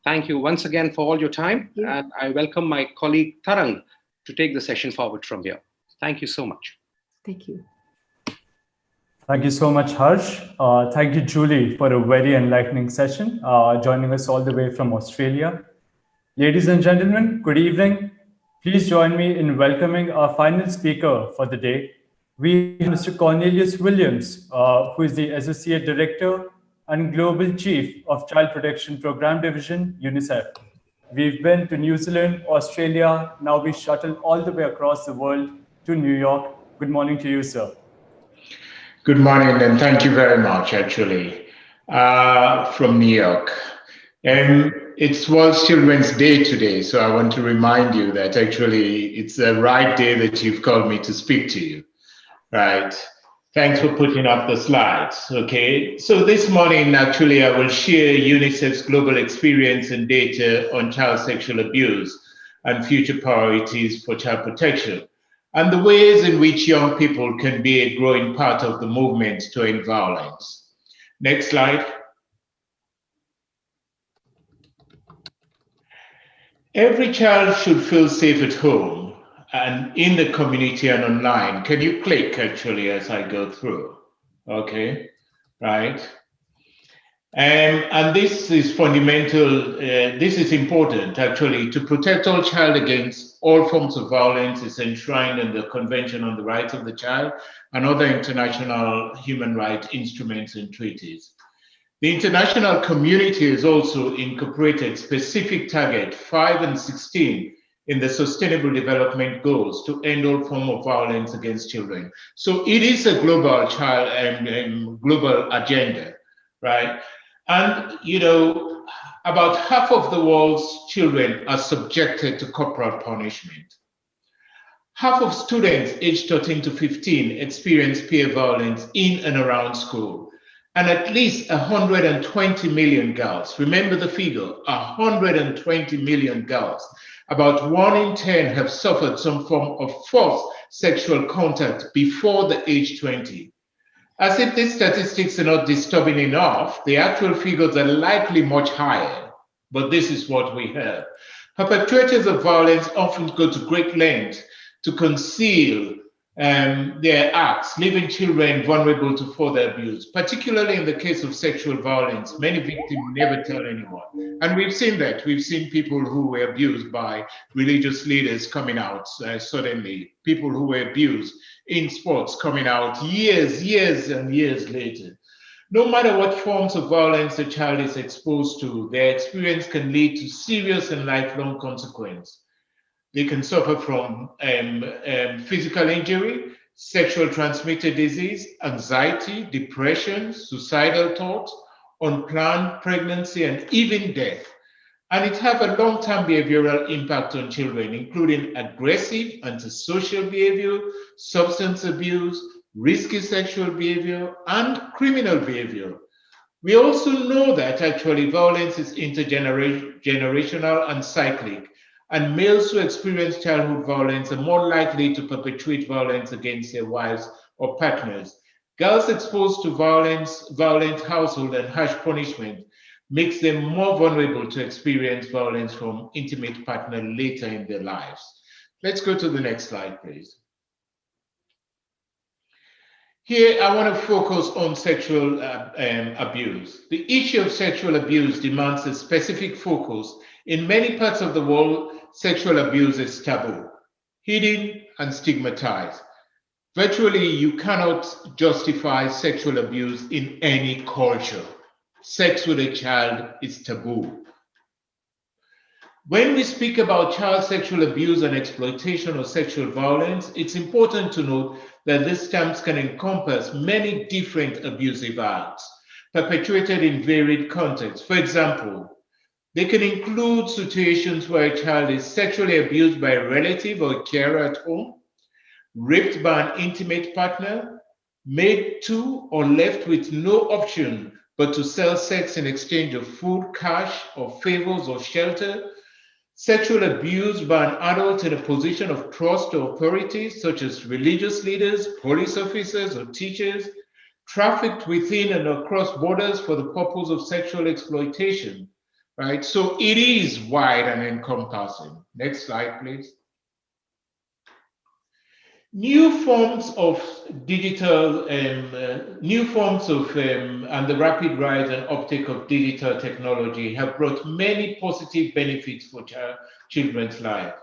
Thank you once again for all your time. And I welcome my colleague Tarang to take the session forward from here. Thank you so much. Thank you. Thank you so much, Harsh. Thank you, Julie, for a very enlightening session, joining us all the way from Australia. Ladies and gentlemen, good evening. Please join me in welcoming our final speaker for the day. We have Mr. Cornelius Williams, who is the Associate Director and Global Chief of Child Protection Program Division, UNICEF. We've been to New Zealand, Australia. Now we shuttle all the way across the world to New York. Good morning to you, sir. Good morning, and thank you very much, actually, from New York. It's World Children's Day today, so I want to remind you that actually it's the right day that you've called me to speak to you, right? Thanks for putting up the slides, okay? So this morning, actually, I will share UNICEF's global experience and data on child sexual abuse and future priorities for child protection, and the ways in which young people can be a growing part of the movement to end violence. Next slide. Every child should feel safe at home and in the community and online. Can you click actually as I go through? Okay, right. And this is fundamental, this is important actually. To protect all child against all forms of violence is enshrined in the Convention on the Rights of the Child and other international human rights instruments and treaties. The international community has also incorporated specific target 5 and 16 in the Sustainable Development Goals to end all forms of violence against children. So it is a global child and global agenda, right? And, you know, about half of the world's children are subjected to corporal punishment. Half of students aged 13 to 15 experience peer violence in and around school. And at least 120 million girls, remember the figure, 120 million girls, about 1 in 10 have suffered some form of forced sexual contact before the age 20. As if these statistics are not disturbing enough, the actual figures are likely much higher, but this is what we have. Perpetrators of violence often go to great lengths to conceal their acts, leaving children vulnerable to further abuse, particularly in the case of sexual violence. Many victims never tell anyone. And we've seen that. We've seen people who were abused by religious leaders coming out suddenly, people who were abused in sports coming out years and years later. No matter what forms of violence a child is exposed to, their experience can lead to serious and lifelong consequences. They can suffer from physical injury, sexual transmitted disease, anxiety, depression, suicidal thoughts, unplanned pregnancy, and even death. And it has a long-term behavioral impact on children, including aggressive, antisocial behavior, substance abuse, risky sexual behavior, and criminal behavior. We also know that actually violence is intergenerational and cyclic, and males who experience childhood violence are more likely to perpetrate violence against their wives or partners. Girls exposed to violent household and harsh punishment makes them more vulnerable to experience violence from intimate partner later in their lives. Let's go to the next slide, please. Here, I want to focus on sexual abuse. The issue of sexual abuse demands a specific focus. In many parts of the world, sexual abuse is taboo, hidden, and stigmatized. Virtually, you cannot justify sexual abuse in any culture. Sex with a child is taboo. When we speak about child sexual abuse and exploitation or sexual violence, it's important to note that these terms can encompass many different abusive acts perpetrated in varied contexts. For example, they can include situations where a child is sexually abused by a relative or a carer at home, raped by an intimate partner, made to or left with no option but to sell sex in exchange of food, cash, or favors or shelter, sexual abuse by an adult in a position of trust or authority, such as religious leaders, police officers, or teachers, trafficked within and across borders for the purpose of sexual exploitation, right? So it is wide and encompassing. Next slide, please. New forms of digital, and the rapid rise and uptake of digital technology have brought many positive benefits for children's life.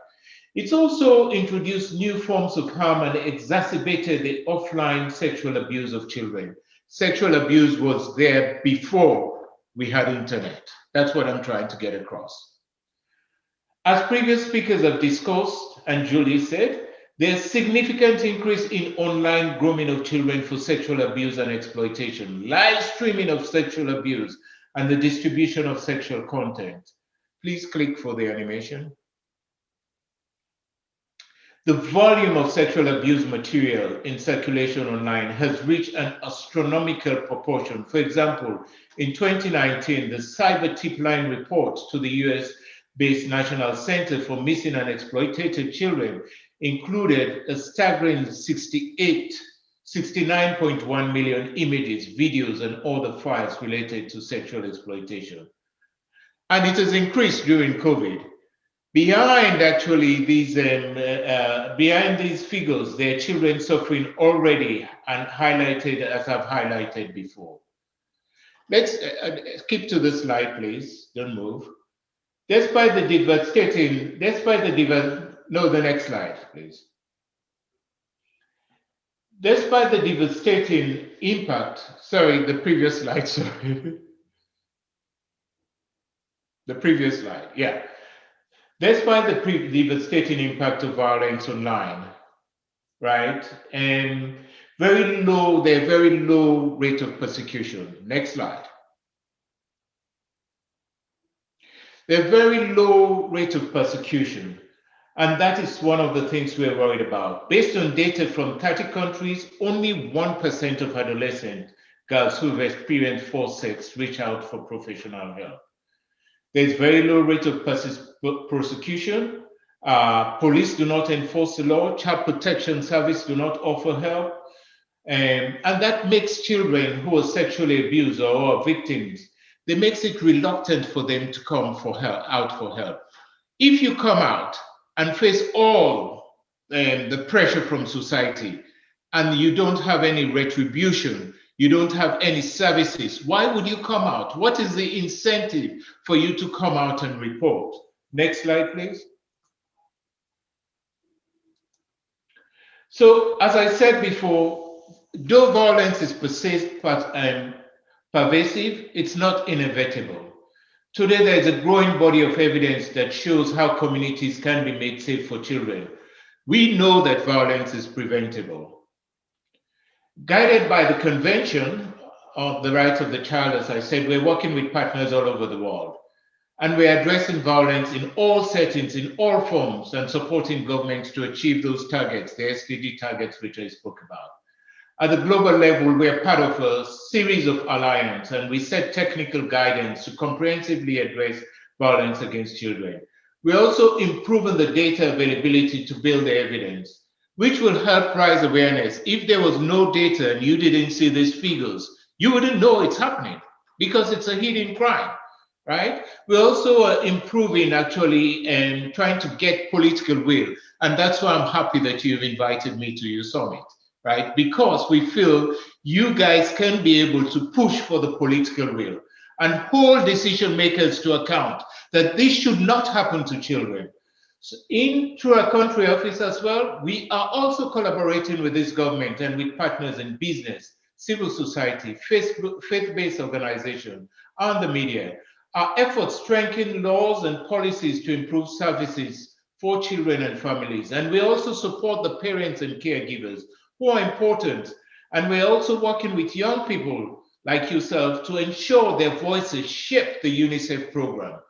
It's also introduced new forms of harm and exacerbated the offline sexual abuse of children. Sexual abuse was there before we had internet. That's what I'm trying to get across. As previous speakers have discussed, and Julie said, there's significant increase in online grooming of children for sexual abuse and exploitation, live streaming of sexual abuse, and the distribution of sexual content. Please click for the animation. The volume of sexual abuse material in circulation online has reached an astronomical proportion. For example, in 2019, the Cyber Tip Line report to the US-based National Center for Missing and Exploited Children included a staggering 69.1 million images, videos, and other files related to sexual exploitation. And it has increased during COVID. Behind actually these, behind these figures, there are children suffering already and highlighted as I've highlighted before. Let's skip to the slide, please. Don't move. Despite the devastating, no, the next slide, please. Despite the devastating impact, sorry, the previous slide, sorry. The previous slide, yeah. Despite the devastating impact of violence online, right? And very low rate of persecution. Next slide. They're very low rate of persecution. And that is one of the things we're worried about. Based on data from 30 countries, only 1% of adolescent girls who've experienced forced sex reach out for professional help. There's very low rate of prosecution. Police do not enforce the law. Child Protection Service do not offer help. And that makes children who are sexually abused or are victims, they makes it reluctant for them to come out for help. If you come out and face all the pressure from society and you don't have any retribution, you don't have any services, why would you come out? What is the incentive for you to come out and report? Next slide, please. So, as I said before, though violence is pervasive, it's not inevitable. Today, there is a growing body of evidence that shows how communities can be made safe for children. We know that violence is preventable. Guided by the Convention of the Rights of the Child, as I said, we're working with partners all over the world. And we're addressing violence in all settings, in all forms, and supporting governments to achieve those targets, the SDG targets which I spoke about. At the global level, we're part of a series of alliances, and we set technical guidance to comprehensively address violence against children. We're also improving the data availability to build the evidence, which will help raise awareness. If there was no data and you didn't see these figures, you wouldn't know it's happening because it's a hidden crime, right? We're also improving actually and trying to get political will. And that's why I'm happy that you've invited me to your summit, right? Because we feel you guys can be able to push for the political will and hold decision makers to account that this should not happen to children. So through our country office as well, we are also collaborating with this government and with partners in business, civil society, faith-based organizations, and the media. Our efforts strengthen laws and policies to improve services for children and families. And we also support the parents and caregivers who are important. And we're also working with young people like yourself to ensure their voices shape the UNICEF program.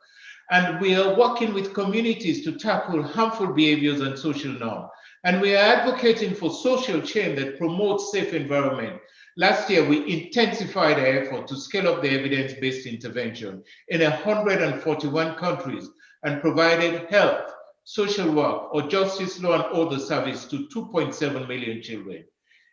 And we are working with communities to tackle harmful behaviors and social norms. And we are advocating for social change that promotes safe environment. Last year, we intensified our effort to scale up the evidence-based intervention in 141 countries and provided health, social work, or justice law and other service to 2.7 million children.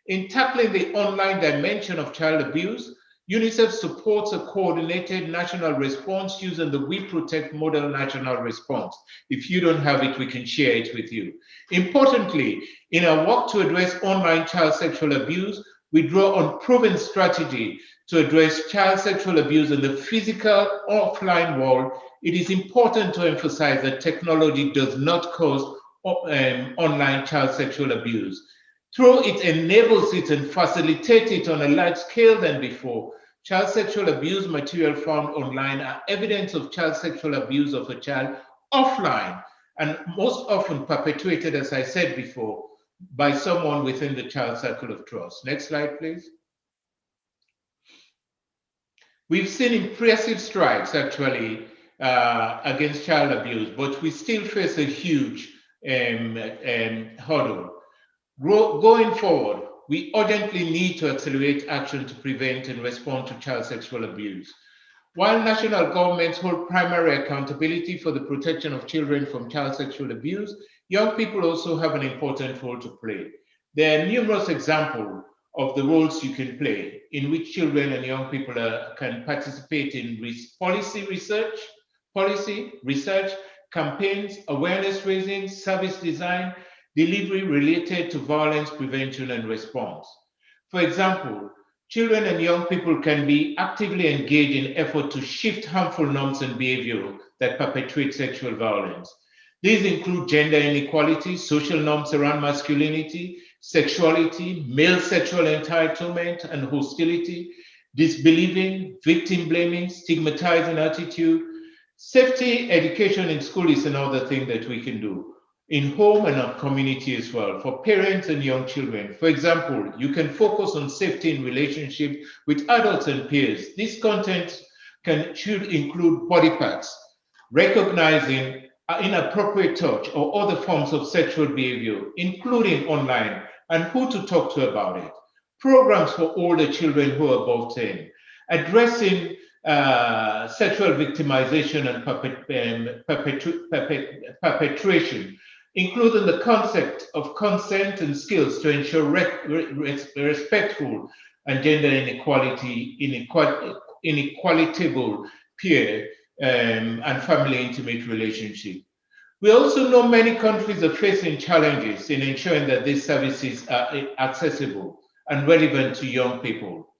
In tackling the online dimension of child abuse, UNICEF supports a coordinated national response using the We Protect model national response. If you don't have it, we can share it with you. Importantly, in our work to address online child sexual abuse, we draw on proven strategy to address child sexual abuse in the physical offline world. It is important to emphasize that technology does not cause online child sexual abuse. Though it enables it and facilitates it on a large scale than before, child sexual abuse material found online are evidence of child sexual abuse of a child offline, and most often perpetuated, as I said before, by someone within the child circle of trust. Next slide, please. We've seen impressive strides, actually, against child abuse, but we still face a huge hurdle. Going forward, we urgently need to accelerate action to prevent and respond to child sexual abuse. While national governments hold primary accountability for the protection of children from child sexual abuse, young people also have an important role to play. There are numerous examples of the roles you can play in which children and young people can participate in policy research, campaigns, awareness raising, service design, delivery related to violence prevention and response. For example, children and young people can be actively engaged in effort to shift harmful norms and behavior that perpetuate sexual violence. These include gender inequality, social norms around masculinity, sexuality, male sexual entitlement and hostility, disbelieving, victim blaming, stigmatizing attitude. Safety education in school is another thing that we can do. In home and our community as well, for parents and young children. For example, you can focus on safety in relationship with adults and peers. This content should include body parts, recognizing inappropriate touch or other forms of sexual behavior, including online, and who to talk to about it. Programs for older children who are above 10, addressing sexual victimization and perpetration, including the concept of consent and skills to ensure respectful and gender inequitable peer and family intimate relationship. We also know many countries are facing challenges in ensuring that these services are accessible and relevant to young people.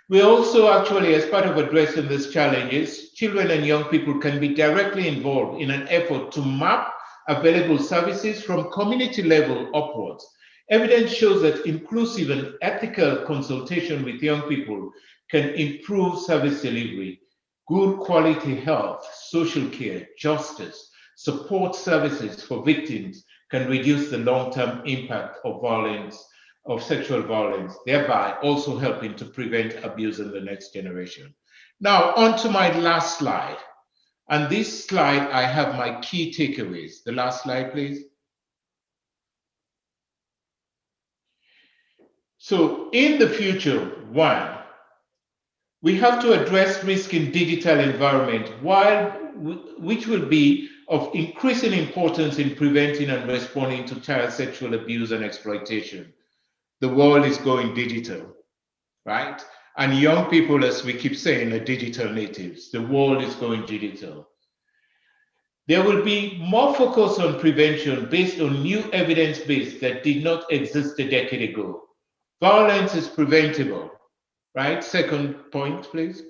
We also actually, as part of addressing these challenges, children and young people can be directly involved in an effort to map available services from community level upwards. Evidence shows that inclusive and ethical consultation with young people can improve service delivery, good quality health, social care, justice, support services for victims can reduce the long-term impact of violence, of sexual violence, thereby also helping to prevent abuse in the next generation. Now, on to my last slide. And this slide, I have my key takeaways. The last slide, please. So in the future, one, we have to address risk in digital environment, which will be of increasing importance in preventing and responding to child sexual abuse and exploitation. The world is going digital, right? And young people, as we keep saying, are digital natives. The world is going digital. There will be more focus on prevention based on new evidence base that did not exist a decade ago. Violence is preventable, right? Second point, please.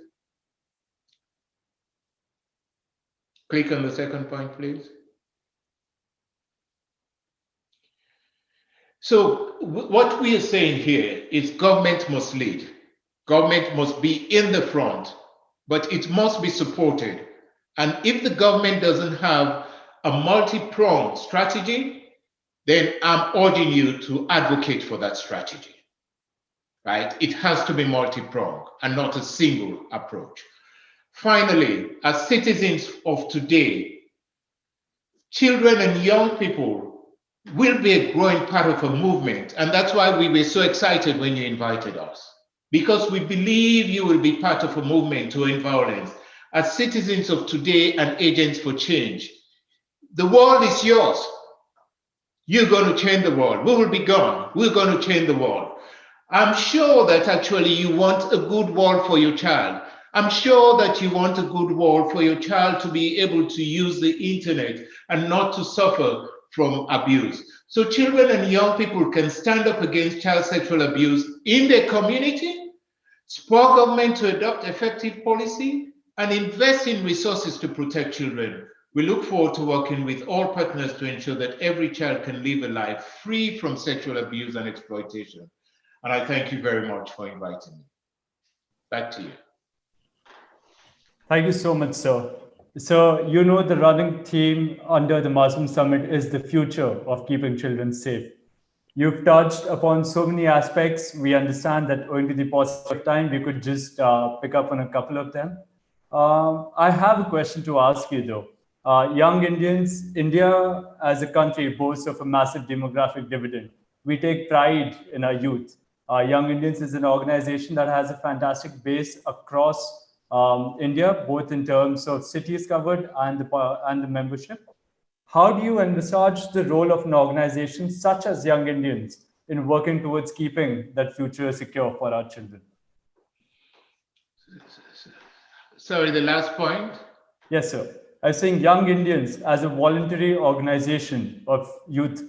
Click on the second point, please. So what we are saying here is government must lead. Government must be in the front, but it must be supported. And if the government doesn't have a multi-pronged strategy, then I'm urging you to advocate for that strategy, right? It has to be multi-pronged and not a single approach. Finally, as citizens of today, children and young people will be a growing part of a movement. And that's why we were so excited when you invited us, because we believe you will be part of a movement to end violence. As citizens of today and agents for change, the world is yours. You're going to change the world. We will be gone. We're going to change the world. I'm sure that actually you want a good world for your child. I'm sure that you want a good world for your child to be able to use the internet and not to suffer from abuse. So children and young people can stand up against child sexual abuse in their community, support government to adopt effective policy, and invest in resources to protect children. We look forward to working with all partners to ensure that every child can live a life free from sexual abuse and exploitation. And I thank you very much for inviting me. Back to you. Thank you so much, sir. So, you know, the running theme under the Masoom Summit is the future of keeping children safe. You've touched upon so many aspects. We understand that owing to the paucity of time, we could just pick up on a couple of them. I have a question to ask you, though. Young Indians, India as a country boasts of a massive demographic dividend. We take pride in our youth. Young Indians is an organization that has a fantastic base across India, both in terms of cities covered and the membership. How do you envisage the role of an organization such as Young Indians in working towards keeping that future secure for our children? Sorry, the last point? Yes, sir. I was saying Young Indians as a voluntary organization of youth.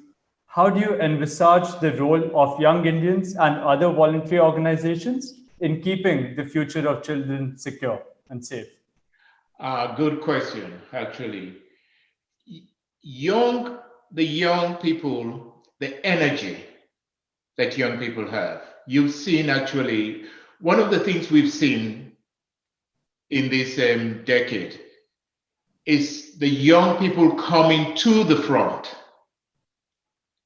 How do you envisage the role of Young Indians and other voluntary organizations in keeping the future of children secure and safe? Good question, actually. The young people, the energy that young people have. You've seen actually, one of the things we've seen in this decade is the young people coming to the front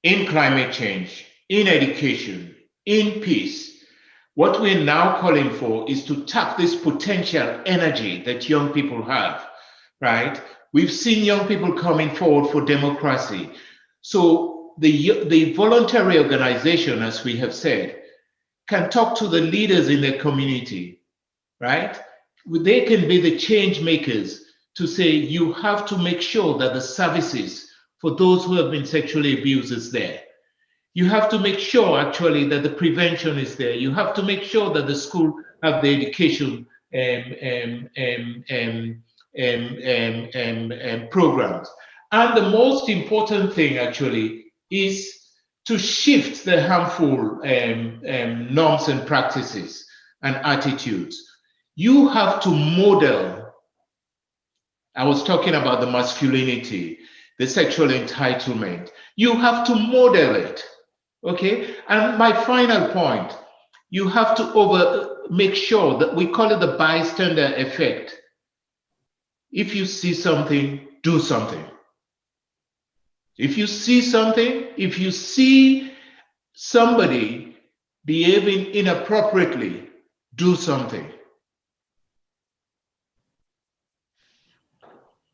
in climate change, in education, in peace. What we're now calling for is to tap this potential energy that young people have, right? We've seen young people coming forward for democracy. So the voluntary organization, as we have said, can talk to the leaders in their community, right? They can be the change makers to say, you have to make sure that the services for those who have been sexually abused is there. You have to make sure actually that the prevention is there. You have to make sure that the school have the education programs. And the most important thing actually is to shift the harmful norms and practices and attitudes. You have to model. I was talking about the masculinity, the sexual entitlement. You have to model it, okay? And my final point, you have to make sure that we call it the bystander effect. If you see something, do something. If you see something, if you see somebody behaving inappropriately, do something.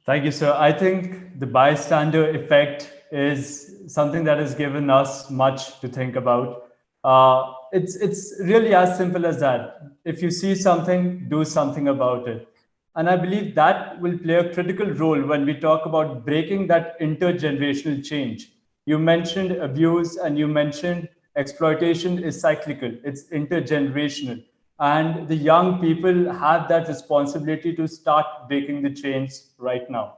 Thank you, sir. I think the bystander effect is something that has given us much to think about. It's really as simple as that. If you see something, do something about it. And I believe that will play a critical role when we talk about breaking that intergenerational change. You mentioned abuse and you mentioned exploitation is cyclical, it's intergenerational. And the young people have that responsibility to start breaking the chains right now.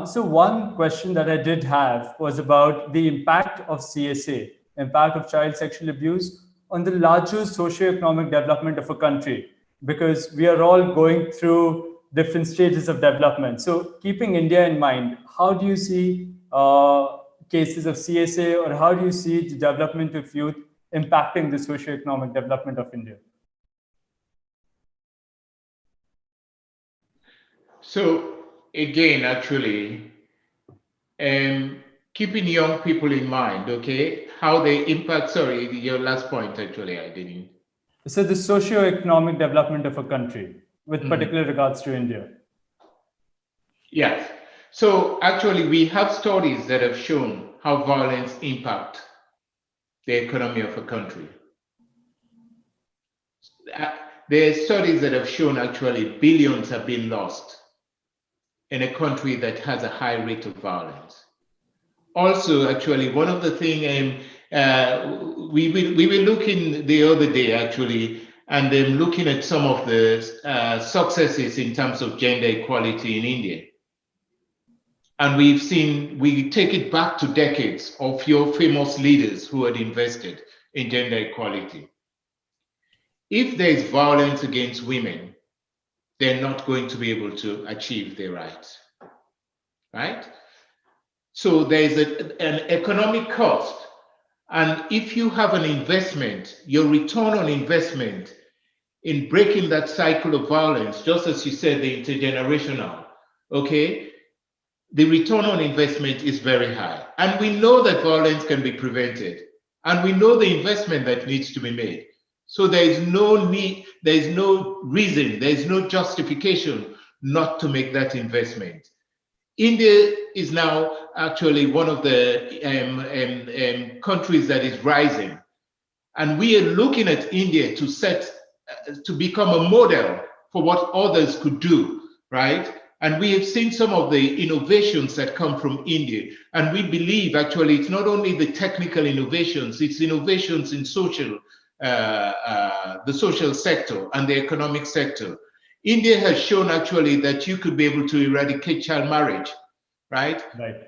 So one question that I did have was about the impact of CSA, impact of child sexual abuse on the larger socioeconomic development of a country, because we are all going through different stages of development. So keeping India in mind, how do you see cases of CSA, or how do you see the development of youth impacting the socioeconomic development of India? So again, actually, keeping young people in mind, okay, how they impact, sorry, your last point, actually, I didn't. So the socio-economic development of a country with particular regards to India. Yes. So actually, we have studies that have shown how violence impacts the economy of a country. There are studies that have shown actually billions have been lost in a country that has a high rate of violence. Also, actually, one of the things We were looking the other day actually, and then looking at some of the successes in terms of gender equality in India. And we take it back to decades of your famous leaders who had invested in gender equality. If there is violence against women, they're not going to be able to achieve their rights, right? So there is an economic cost. And if you have an investment, your return on investment in breaking that cycle of violence, just as you said, the intergenerational, okay, the return on investment is very high. And we know that violence can be prevented. And we know the investment that needs to be made. So there is no need, there is no reason, there is no justification not to make that investment. India is now actually one of the countries that is rising. And we are looking at India to become a model for what others could do, right? And we have seen some of the innovations that come from India. And we believe actually it's not only the technical innovations, it's innovations in the social sector and the economic sector. India has shown actually that you could be able to eradicate child marriage, right?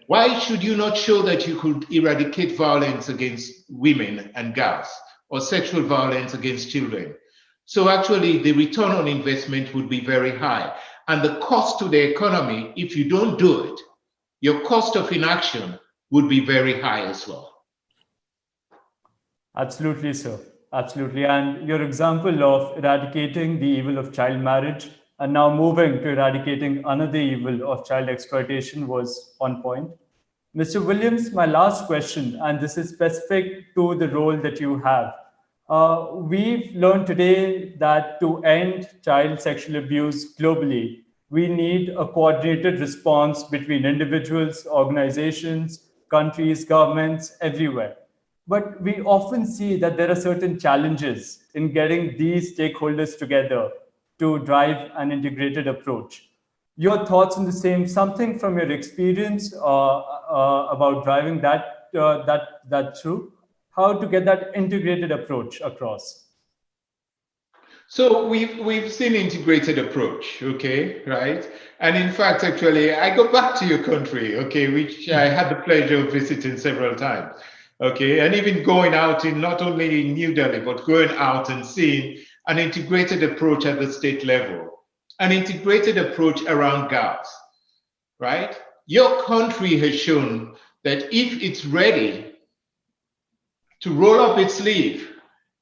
Why should you not show that you could eradicate violence against women and girls or sexual violence against children? So actually the return on investment would be very high. And the cost to the economy, if you don't do it, your cost of inaction would be very high as well. Absolutely, sir. Absolutely. And your example of eradicating the evil of child marriage and now moving to eradicating another evil of child exploitation was on point. Mr. Williams, my last question, and this is specific to the role that you have. We've learned today that to end child sexual abuse globally, we need a coordinated response between individuals, organizations, countries, governments, everywhere. But we often see that there are certain challenges in getting these stakeholders together to drive an integrated approach. Your thoughts on the same, something from your experience about driving that through, how to get that integrated approach across? So we've seen integrated approach, okay, right? And in fact, actually, I go back to your country, okay, which I had the pleasure of visiting several times, okay, and even going out in not only in New Delhi, but going out and seeing an integrated approach at the state level, an integrated approach around girls, right? Your country has shown that if it's ready to roll up its sleeve,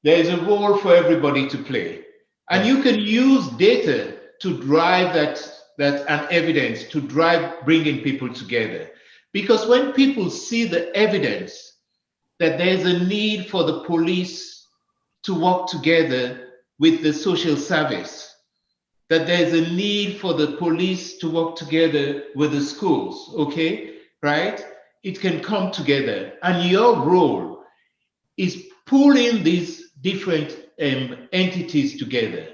there is a role for everybody to play. And you can use data to drive that and evidence to drive bringing people together. Because when people see the evidence that there's a need for the police to work together with the social service, that there's a need for the police to work together with the schools, okay, right? It can come together. And your role is pulling these different entities together.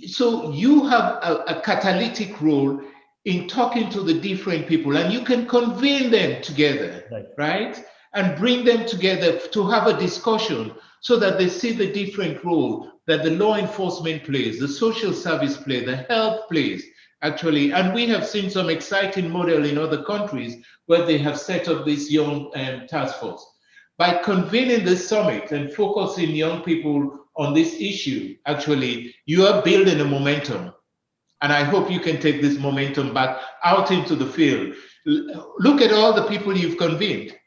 So you have a catalytic role in talking to the different people, and you can convene them together, right? And bring them together to have a discussion so that they see the different role that the law enforcement plays, the social service plays, the health plays, actually. And we have seen some exciting model in other countries where they have set up this young task force. By convening this summit and focusing young people on this issue, actually, you are building a momentum. And I hope you can take this momentum back out into the field. Look at all the people you've convened.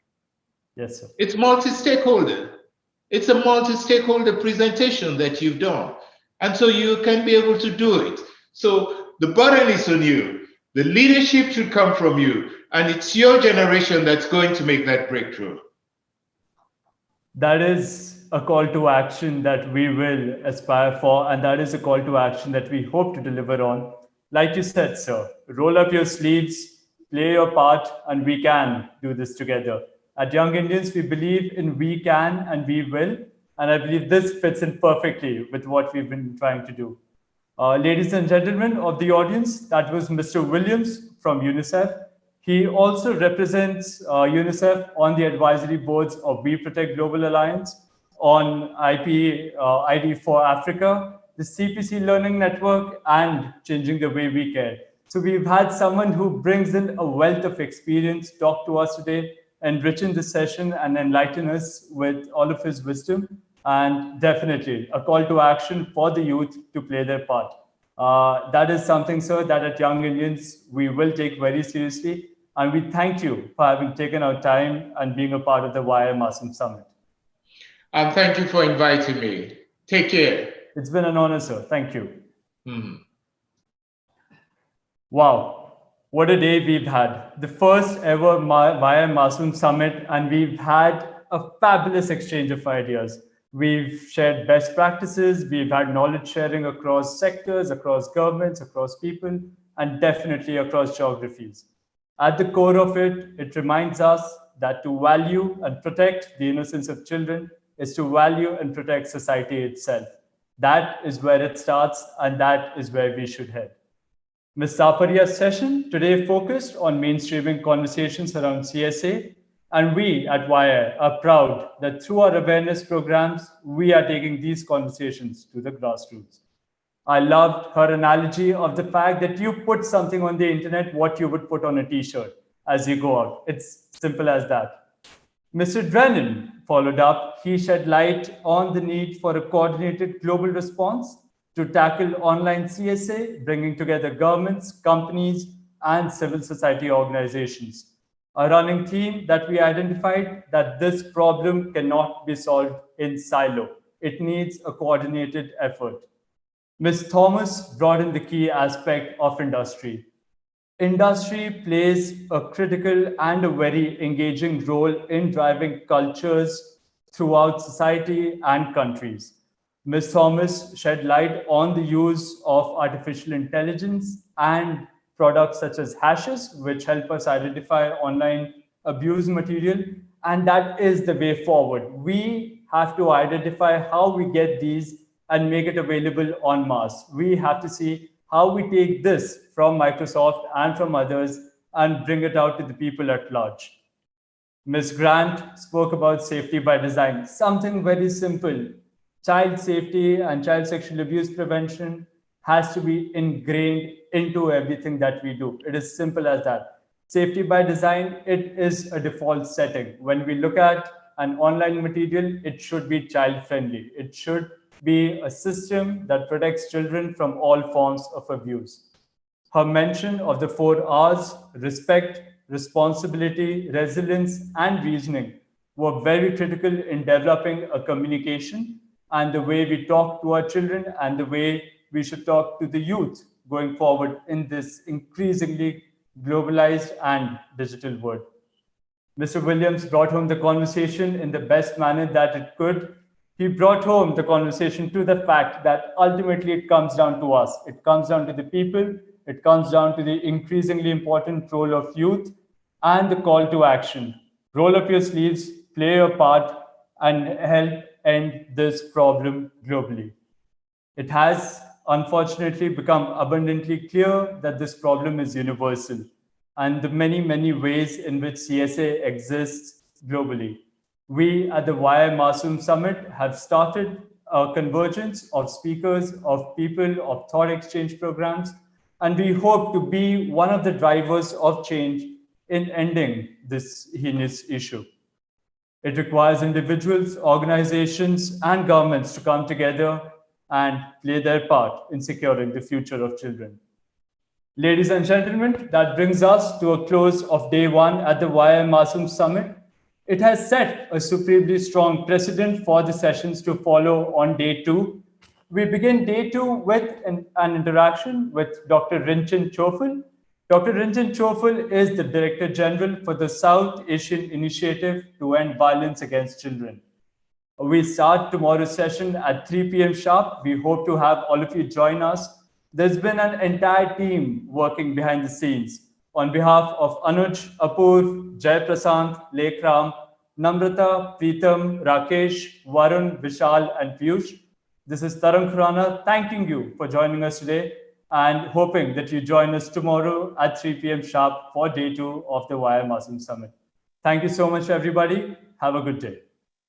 Yes, sir. It's multi-stakeholder. It's a multi-stakeholder presentation that you've done. And so you can be able to do it. So the burden is on you. The leadership should come from you. And it's your generation that's going to make that breakthrough. That is a call to action that we will aspire for, and that is a call to action that we hope to deliver on. Like you said, sir, roll up your sleeves, play your part, and we can do this together. At Young Indians, we believe in we can and we will, and I believe this fits in perfectly with what we've been trying to do. Ladies and gentlemen of the audience, that was Mr. Williams from UNICEF. He also represents UNICEF on the advisory boards of We Protect Global Alliance, on ID for Africa, the CPC Learning Network, and Changing the Way We Care. So we've had someone who brings in a wealth of experience talk to us today, enriching the session and enlighten us with all of his wisdom, and definitely a call to action for the youth to play their part. That is something, sir, that at Young Indians we will take very seriously. And we thank you for having taken our time and being a part of the Masoom Summit. And thank you for inviting me. Take care. It's been an honor, sir. Thank you. Mm. Wow, what a day we've had. The first ever Masoom Summit, and we've had a fabulous exchange of ideas. We've shared best practices, we've had knowledge sharing across sectors, across governments, across people, and definitely across geographies. At the core of it, it reminds us that to value and protect the innocence of children is to value and protect society itself. That is where it starts, and that is where we should head. Ms. Saparia's session today focused on mainstreaming conversations around CSA, and we at Wire are proud that through our awareness programs, we are taking these conversations to the grassroots. I loved her analogy of the fact that you put something on the internet, what you would put on a t-shirt as you go out. It's simple as that. Mr. Drennan followed up. He shed light on the need for a coordinated global response to tackle online CSA, bringing together governments, companies, and civil society organizations. A running theme that we identified that this problem cannot be solved in silo. It needs a coordinated effort. Ms. Thomas brought in the key aspect of industry. Industry plays a critical and a very engaging role in driving cultures throughout society and countries. Ms. Thomas shed light on the use of artificial intelligence and products such as hashes, which help us identify online abuse material. And that is the way forward. We have to identify how we get these and make it available en masse. We have to see how we take this from Microsoft and from others and bring it out to the people at large. Ms. Grant spoke about safety by design, something very simple. Child safety and child sexual abuse prevention has to be ingrained into everything that we do. It is simple as that. Safety by design, it is a default setting. When we look at an online material, it should be child friendly. It should be a system that protects children from all forms of abuse. Her mention of the 4 R's, respect, responsibility, resilience, and reasoning, were very critical in developing a communication and the way we talk to our children and the way we should talk to the youth going forward in this increasingly globalized and digital world. Mr. Williams brought home the conversation in the best manner that it could. He brought home the conversation to the fact that ultimately it comes down to us. It comes down to the people. It comes down to the increasingly important role of youth and the call to action. Roll up your sleeves, play your part, and help end this problem globally. It has unfortunately become abundantly clear that this problem is universal and the many, many ways in which CSA exists globally. We at the Masoom Summit have started a convergence of speakers, of people, of thought exchange programs, and we hope to be one of the drivers of change in ending this heinous issue. It requires individuals, organizations, and governments to come together and play their part in securing the future of children. Ladies and gentlemen, that brings us to a close of day 1 at the Masoom Summit. It has set a supremely strong precedent for the sessions to follow on day 2. We begin day 2 with an interaction with Dr. Rinchen Chofel. Dr. Rinchen Chofel is the Director General for the South Asian Initiative to End Violence Against Children. We start tomorrow's session at 3 p.m. sharp. We hope to have all of you join us. There's been an entire team working behind the scenes. On behalf of Anuj, Apurv, Jay Prasant, Lekram, Namrata, Preetham, Rakesh, Varun, Vishal, and Piyush, this is Tarang Khurana thanking you for joining us today. and hoping that you join us tomorrow at 3 p.m. sharp for day 2 of the Masoom Summit. Thank you so much, everybody. Have a good day.